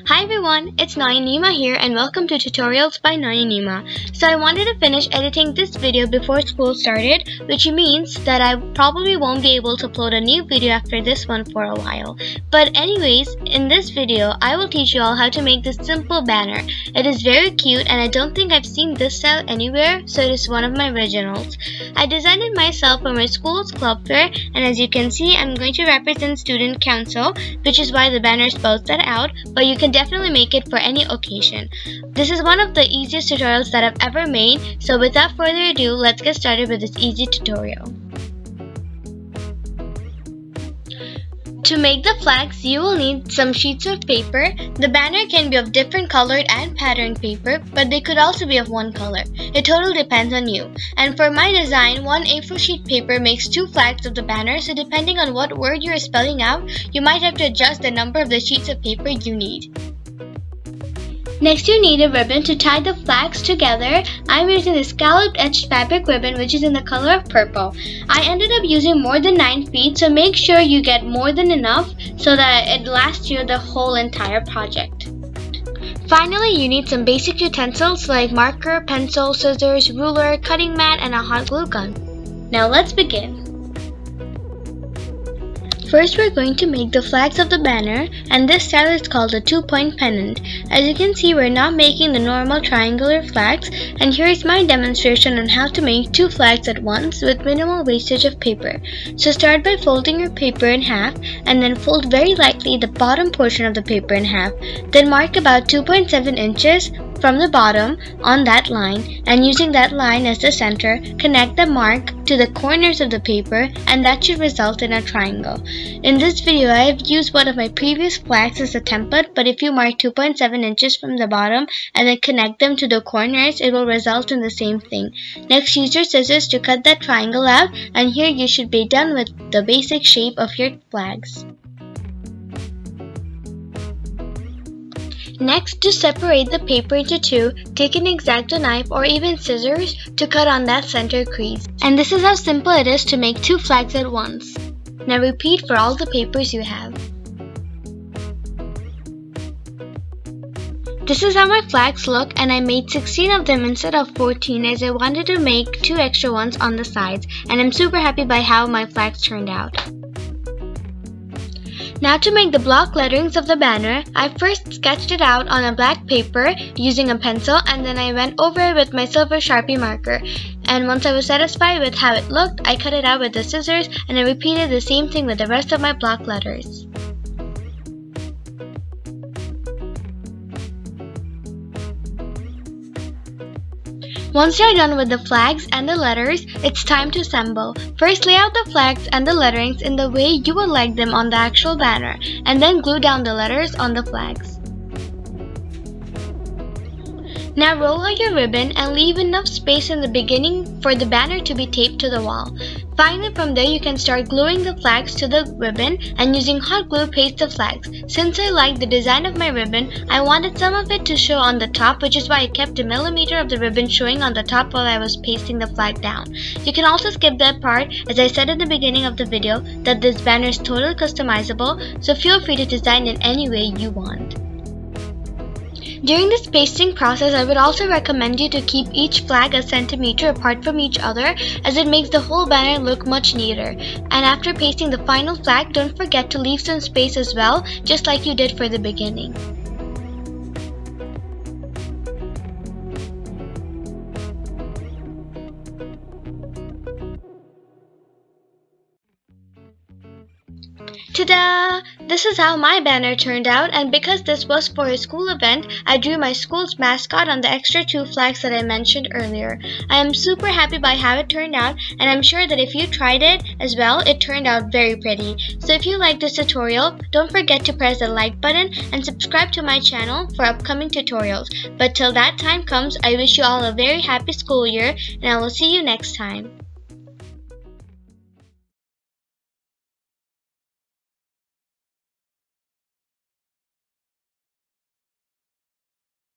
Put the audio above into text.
Hi everyone, it's Noyonima here and welcome to Tutorials by Noyonima. So I wanted to finish editing this video before school started, which means that I probably won't be able to upload a new video after this one for a while. But anyways, in this video, I will teach you all how to make this simple banner. It is very cute and I don't think I've seen this style anywhere, so it is one of my originals. I designed it myself for my school's club fair, and as you can see, I'm going to represent student council, which is why the banner spells that out, but you can definitely make it for any occasion. This is one of the easiest tutorials that I've ever made, so without further ado, let's get started with this easy tutorial. To make the flags, you will need some sheets of paper. The banner can be of different colored and patterned paper, but they could also be of one color. It totally depends on you. And for my design, one A4 sheet paper makes two flags of the banner, so depending on what word you are spelling out, you might have to adjust the number of the sheets of paper you need. Next, you need a ribbon to tie the flags together. I'm using the scalloped edged fabric ribbon, which is in the color of purple. I ended up using more than 9 feet, so make sure you get more than enough so that it lasts you the whole entire project. Finally, you need some basic utensils like marker, pencil, scissors, ruler, cutting mat, and a hot glue gun. Now let's begin. First, we're going to make the flags of the banner, and this style is called a 2-point pennant. As you can see, we're not making the normal triangular flags, and here is my demonstration on how to make 2 flags at once with minimal wastage of paper. So start by folding your paper in half, and then fold very lightly the bottom portion of the paper in half. Then mark about 2.7 inches from the bottom on that line, and using that line as the center, connect the mark to the corners of the paper, and that should result in a triangle. In this video, I have used one of my previous flags as a template, but if you mark 2.7 inches from the bottom and then connect them to the corners, it will result in the same thing. Next, use your scissors to cut that triangle out, and here you should be done with the basic shape of your flags. Next, to separate the paper into two, take an X-Acto knife or even scissors to cut on that center crease. And this is how simple it is to make 2 flags at once. Now repeat for all the papers you have. This is how my flags look, and I made 16 of them instead of 14 as I wanted to make 2 extra ones on the sides, and I'm super happy by how my flags turned out. Now to make the block letterings of the banner, I first sketched it out on a black paper using a pencil, and then I went over it with my silver Sharpie marker. And once I was satisfied with how it looked, I cut it out with the scissors, and I repeated the same thing with the rest of my block letters. Once you're done with the flags and the letters, it's time to assemble. First, lay out the flags and the letterings in the way you would like them on the actual banner, and then glue down the letters on the flags. Now roll out your ribbon and leave enough space in the beginning for the banner to be taped to the wall. Finally, from there you can start gluing the flags to the ribbon, and using hot glue paste the flags. Since I liked the design of my ribbon, I wanted some of it to show on the top, which is why I kept a millimeter of the ribbon showing on the top while I was pasting the flag down. You can also skip that part, as I said at the beginning of the video that this banner is totally customizable, so feel free to design it any way you want. During this pasting process, I would also recommend you to keep each flag a centimeter apart from each other, as it makes the whole banner look much neater. And after pasting the final flag, don't forget to leave some space as well, just like you did for the beginning. Ta-da! This is how my banner turned out, and because this was for a school event, I drew my school's mascot on the extra 2 flags that I mentioned earlier. I am super happy by how it turned out, and I'm sure that if you tried it as well, it turned out very pretty. So if you like this tutorial, don't forget to press the like button and subscribe to my channel for upcoming tutorials. But till that time comes, I wish you all a very happy school year, and I will see you next time.